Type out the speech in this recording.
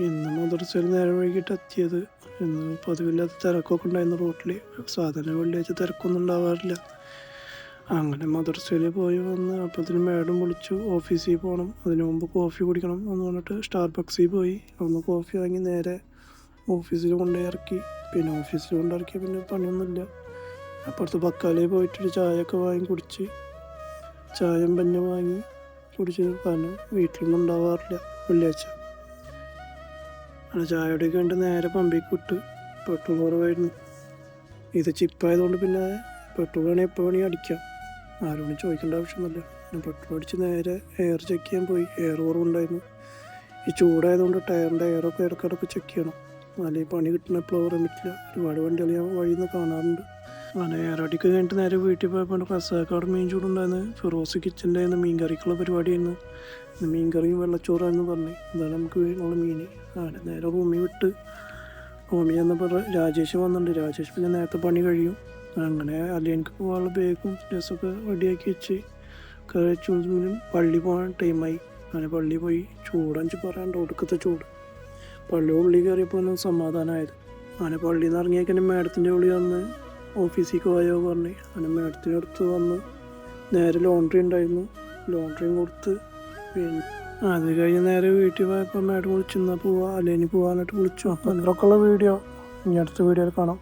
ഇന്ന് മദ്രസയിൽ നേരം വൈകിട്ട് എത്തിയത്. ഇന്ന് പതിവില്ലാത്ത തിരക്കൊക്കെ ഉണ്ടായിരുന്നു റോട്ടിൽ. സാധാരണ വെള്ളിയാഴ്ച തിരക്കൊന്നും ഉണ്ടാവാറില്ല. അങ്ങനെ മദ്രസയിൽ പോയി വന്ന് അപ്പോഴത്തേന് മേഡം വിളിച്ചു, ഓഫീസിൽ പോകണം, അതിന് മുമ്പ് കോഫി കുടിക്കണം എന്ന് പറഞ്ഞിട്ട് സ്റ്റാർബക്സിൽ പോയി ഒന്ന് കോഫി വാങ്ങി നേരെ ഓഫീസിൽ കൊണ്ടുപോയി ഇറക്കി. പിന്നെ ഓഫീസിൽ കൊണ്ടിറക്കിയ പിന്നെ പണിയൊന്നുമില്ല. അപ്പുറത്ത് ബക്കാലയിൽ പോയിട്ടൊരു ചായയൊക്കെ വാങ്ങി കുടിച്ച്, ചായയും പഞ്ഞം വാങ്ങി കുടിച്ച്. കാരണം വീട്ടിലൊന്നും ഉണ്ടാവാറില്ല വെള്ളിയാഴ്ച. ചായയുടെയൊക്കെ കണ്ട് നേരെ പമ്പിക്ക് വിട്ട്. പെട്രോൾ കുറവായിരുന്നു. ഇത് ചിപ്പായതുകൊണ്ട് പിന്നെ പെട്രോൾ വേണമെങ്കിൽ എപ്പോൾ വേണമെങ്കിൽ അടിക്കാം, ആരോടും ചോദിക്കേണ്ട ആവശ്യമൊന്നുമില്ല. പിന്നെ പെട്രോൾ അടിച്ച് നേരെ എയർ ചെക്ക് ചെയ്യാൻ പോയി. എയർ കുറവുണ്ടായിരുന്നു. ഈ ചൂടായതുകൊണ്ട് ടയറിൻ്റെ എയറൊക്കെ ഇടയ്ക്കിടയ്ക്ക് ചെക്ക് ചെയ്യണം, അല്ലെങ്കിൽ പണി കിട്ടുന്ന എപ്പോഴും പറയാൻ പറ്റില്ല. ഒരുപാട് വണ്ടികൾ ഞാൻ വഴിയിൽ നിന്ന് കാണാറുണ്ട്. അങ്ങനെ എയർ അടിക്ക് കഴിഞ്ഞിട്ട് നേരെ വീട്ടിൽ പോയപ്പോൾ റസാക്കാട് മീൻ ചൂടുണ്ടായിരുന്നു. ഫിറോസ് കിച്ചൻ്റെ ആയിരുന്നു മീൻ കറിക്കുള്ള പരിപാടിയായിരുന്നു. മീൻ കറിയും വെള്ളച്ചോറായിരുന്നു പറഞ്ഞു. ഇതാണ് നമുക്ക് വീട്ടിലുള്ള മീൻ. അങ്ങനെ നേരെ റൂമിൽ വിട്ട്. റൂമിൽ ചെന്നപ്പോൾ രാജേഷ് വന്നിട്ടുണ്ട്. രാജേഷ് പിന്നെ നേരത്തെ പണി കഴിയും. അങ്ങനെ അലിയനിക്ക് പോകാനുള്ള ബാഗും ഡ്രസ്സൊക്കെ റെഡിയാക്കി വെച്ച് കഴിച്ചും പള്ളി പോകാൻ ടൈമായി. അങ്ങനെ പള്ളി പോയി. ചൂടഞ്ച് പറയാണ്ട് ഒടുക്കത്തെ ചൂട്. പള്ളി ഉള്ളിൽ കയറിയപ്പോൾ ഒന്ന് സമാധാനമായത്. അങ്ങനെ പള്ളിയിൽ നിന്ന് ഇറങ്ങിയേക്കാൻ മേഡത്തിൻ്റെ ഉള്ളിൽ വന്ന് ഓഫീസിലേക്ക് പോയോ പറഞ്ഞ്. അങ്ങനെ മേഡത്തിനടുത്ത് വന്ന് നേരെ ലോണ്ട്രി ഉണ്ടായിരുന്നു, ലോണ്ട്രിയും കൊടുത്ത്. പിന്നെ അത് കഴിഞ്ഞ് നേരെ വീട്ടിൽ പോയപ്പോൾ മേഡം വിളിച്ചു, എന്നാൽ പോവാ അല്ലെങ്കിൽ പോകാനായിട്ട് വിളിച്ചു. അപ്പോൾ അതിലൊക്കെയുള്ള വീഡിയോ ഇനി അടുത്ത വീഡിയോയിൽ കാണാം.